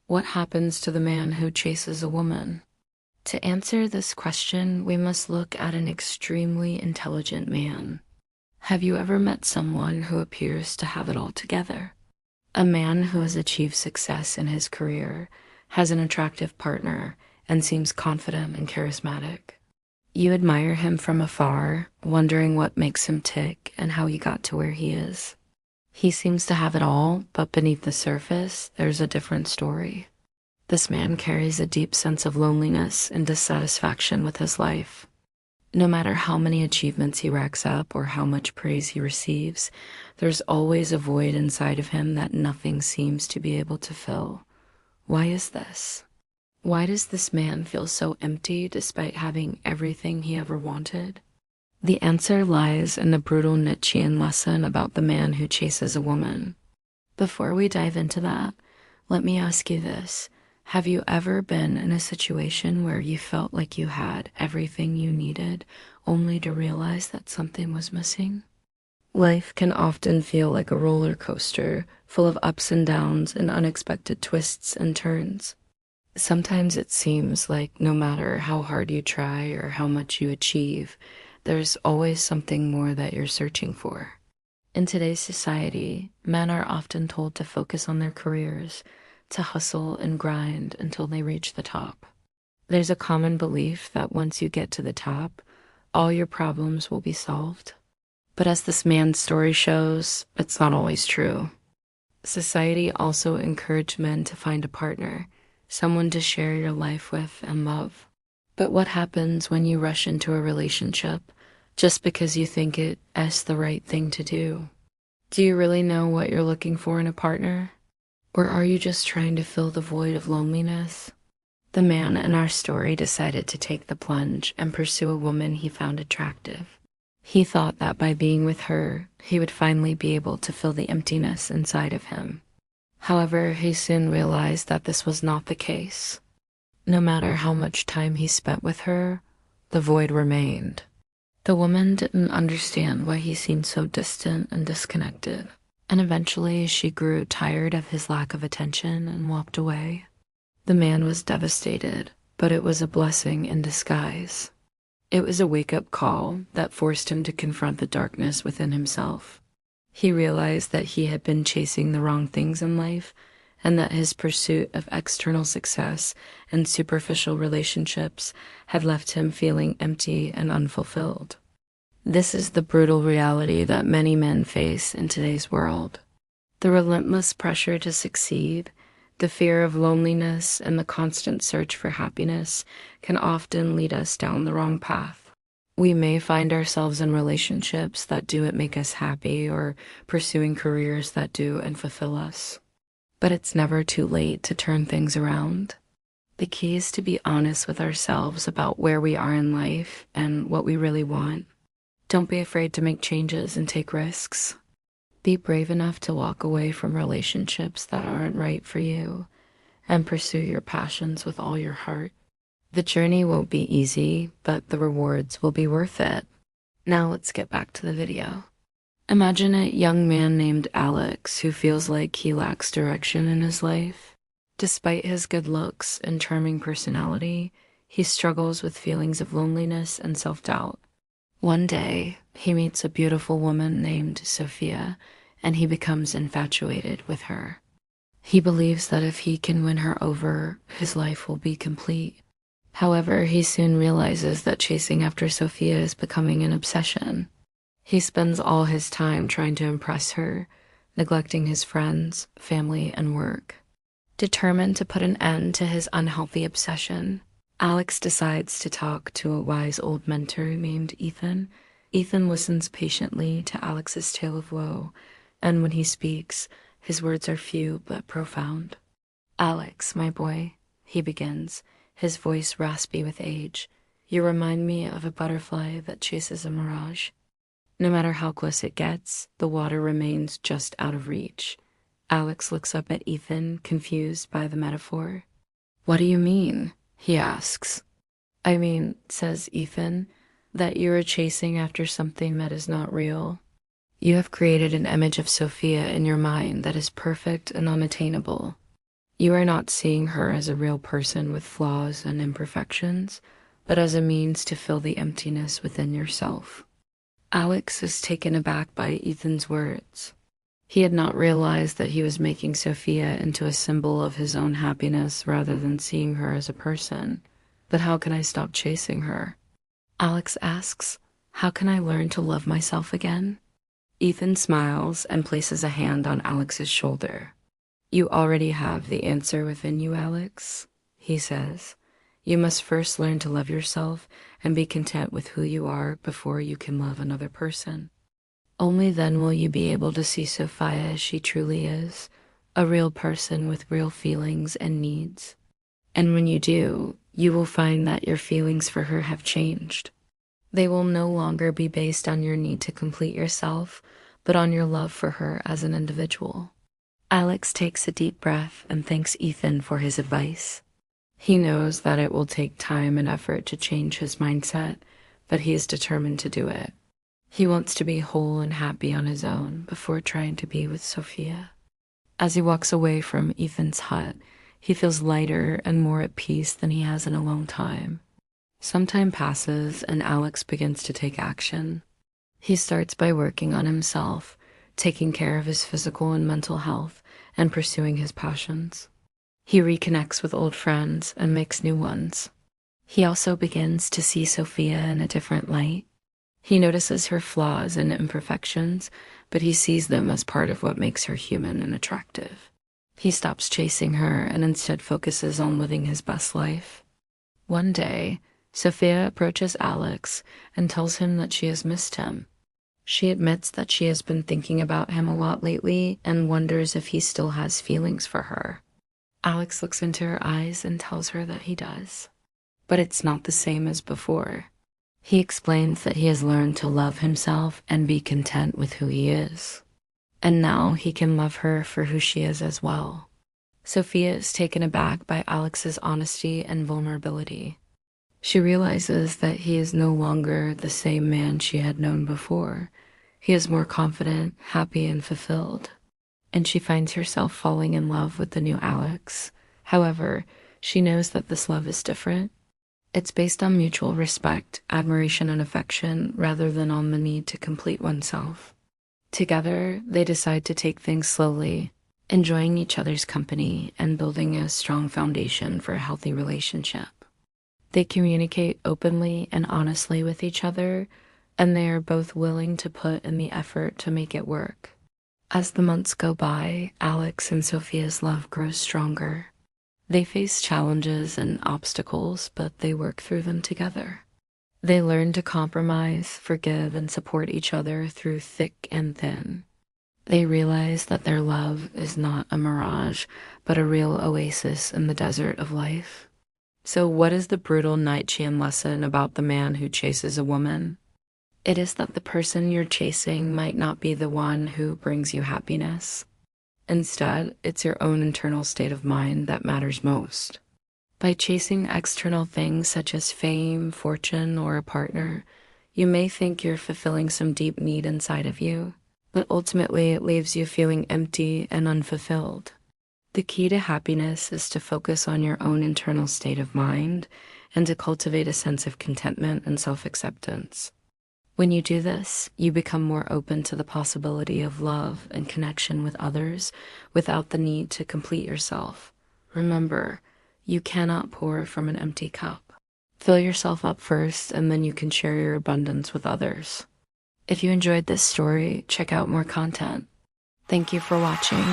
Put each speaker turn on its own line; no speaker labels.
What happens to the man who chases a woman? To answer this question, we must look at an extremely intelligent man. Have you ever met someone who appears to have it all together? A man who has achieved success in his career, has an attractive partner, and seems confident and charismatic. You admire him from afar, wondering what makes him tick and how he got to where he is. He seems to have it all, but beneath the surface, there's a different story. This man carries a deep sense of loneliness and dissatisfaction with his life. No matter how many achievements he racks up or how much praise he receives, there's always a void inside of him that nothing seems to be able to fill. Why is this? Why does this man feel so empty despite having everything he ever wanted? The answer lies in the brutal Nietzschean lesson about the man who chases a woman. Before we dive into that, let me ask you this. Have you ever been in a situation where you felt like you had everything you needed, only to realize that something was missing? Life can often feel like a roller coaster, full of ups and downs and unexpected twists and turns. Sometimes it seems like no matter how hard you try or how much you achieve, there's always something more that you're searching for. In today's society, men are often told to focus on their careers, to hustle and grind until they reach the top. There's a common belief that once you get to the top, all your problems will be solved. But as this man's story shows, it's not always true. Society also encouraged men to find a partner, someone to share your life with and love. But what happens when you rush into a relationship just because you think it's the right thing to do? Do you really know what you're looking for in a partner? Or are you just trying to fill the void of loneliness? The man in our story decided to take the plunge and pursue a woman he found attractive. He thought that by being with her, he would finally be able to fill the emptiness inside of him. However, he soon realized that this was not the case. No matter how much time he spent with her, the void remained. The woman didn't understand why he seemed so distant and disconnected, and eventually she grew tired of his lack of attention and walked away. The man was devastated, but it was a blessing in disguise. It was a wake-up call that forced him to confront the darkness within himself. He realized that he had been chasing the wrong things in life, and that his pursuit of external success and superficial relationships had left him feeling empty and unfulfilled. This is the brutal reality that many men face in today's world. The relentless pressure to succeed, the fear of loneliness, and the constant search for happiness can often lead us down the wrong path. We may find ourselves in relationships that do make us happy or pursuing careers that do and fulfill us. But it's never too late to turn things around. The key is to be honest with ourselves about where we are in life and what we really want. Don't be afraid to make changes and take risks. Be brave enough to walk away from relationships that aren't right for you and pursue your passions with all your heart. The journey won't be easy, but the rewards will be worth it. Now let's get back to the video. Imagine a young man named Alex who feels like he lacks direction in his life. Despite his good looks and charming personality, he struggles with feelings of loneliness and self-doubt. One day, he meets a beautiful woman named Sophia, and he becomes infatuated with her. He believes that if he can win her over, his life will be complete. However, he soon realizes that chasing after Sophia is becoming an obsession. He spends all his time trying to impress her, neglecting his friends, family, and work. Determined to put an end to his unhealthy obsession, Alex decides to talk to a wise old mentor named Ethan. Ethan listens patiently to Alex's tale of woe, and when he speaks, his words are few but profound. "Alex, my boy," he begins, his voice raspy with age, "you remind me of a butterfly that chases a mirage. No matter how close it gets, the water remains just out of reach." Alex looks up at Ethan, confused by the metaphor. "What do you mean?" he asks. "I mean," says Ethan, "that you are chasing after something that is not real. You have created an image of Sophia in your mind that is perfect and unattainable. You are not seeing her as a real person with flaws and imperfections, but as a means to fill the emptiness within yourself. Alex is taken aback by Ethan's words. He had not realized that he was making Sophia into a symbol of his own happiness rather than seeing her as a person. But how can I stop chasing her? Alex asks, how can I learn to love myself again? Ethan smiles and places a hand on Alex's shoulder. You already have the answer within you, Alex, he says. You must first learn to love yourself and be content with who you are before you can love another person. Only then will you be able to see Sophia as she truly is, a real person with real feelings and needs. And when you do, you will find that your feelings for her have changed. They will no longer be based on your need to complete yourself, but on your love for her as an individual. Alex takes a deep breath and thanks Ethan for his advice. He knows that it will take time and effort to change his mindset, but he is determined to do it. He wants to be whole and happy on his own before trying to be with Sophia. As he walks away from Ethan's hut, he feels lighter and more at peace than he has in a long time. Some time passes and Alex begins to take action. He starts by working on himself, taking care of his physical and mental health, and pursuing his passions. He reconnects with old friends and makes new ones. He also begins to see Sophia in a different light. He notices her flaws and imperfections, but he sees them as part of what makes her human and attractive. He stops chasing her and instead focuses on living his best life. One day, Sophia approaches Alex and tells him that she has missed him. She admits that she has been thinking about him a lot lately and wonders if he still has feelings for her. Alex looks into her eyes and tells her that he does. But it's not the same as before. He explains that he has learned to love himself and be content with who he is. And now he can love her for who she is as well. Sophia is taken aback by Alex's honesty and vulnerability. She realizes that he is no longer the same man she had known before. He is more confident, happy, and fulfilled. And she finds herself falling in love with the new Alex. However, she knows that this love is different. It's based on mutual respect, admiration, and affection, rather than on the need to complete oneself. Together, they decide to take things slowly, enjoying each other's company and building a strong foundation for a healthy relationship. They communicate openly and honestly with each other, and they are both willing to put in the effort to make it work. As the months go by, Alex and Sophia's love grows stronger. They face challenges and obstacles, but they work through them together. They learn to compromise, forgive, and support each other through thick and thin. They realize that their love is not a mirage, but a real oasis in the desert of life. So what is the brutal Nietzschean lesson about the man who chases a woman? It is that the person you're chasing might not be the one who brings you happiness. Instead, it's your own internal state of mind that matters most. By chasing external things such as fame, fortune, or a partner, you may think you're fulfilling some deep need inside of you, but ultimately it leaves you feeling empty and unfulfilled. The key to happiness is to focus on your own internal state of mind and to cultivate a sense of contentment and self-acceptance. When you do this, you become more open to the possibility of love and connection with others without the need to complete yourself. Remember, you cannot pour from an empty cup. Fill yourself up first, and then you can share your abundance with others. If you enjoyed this story, check out more content. Thank you for watching.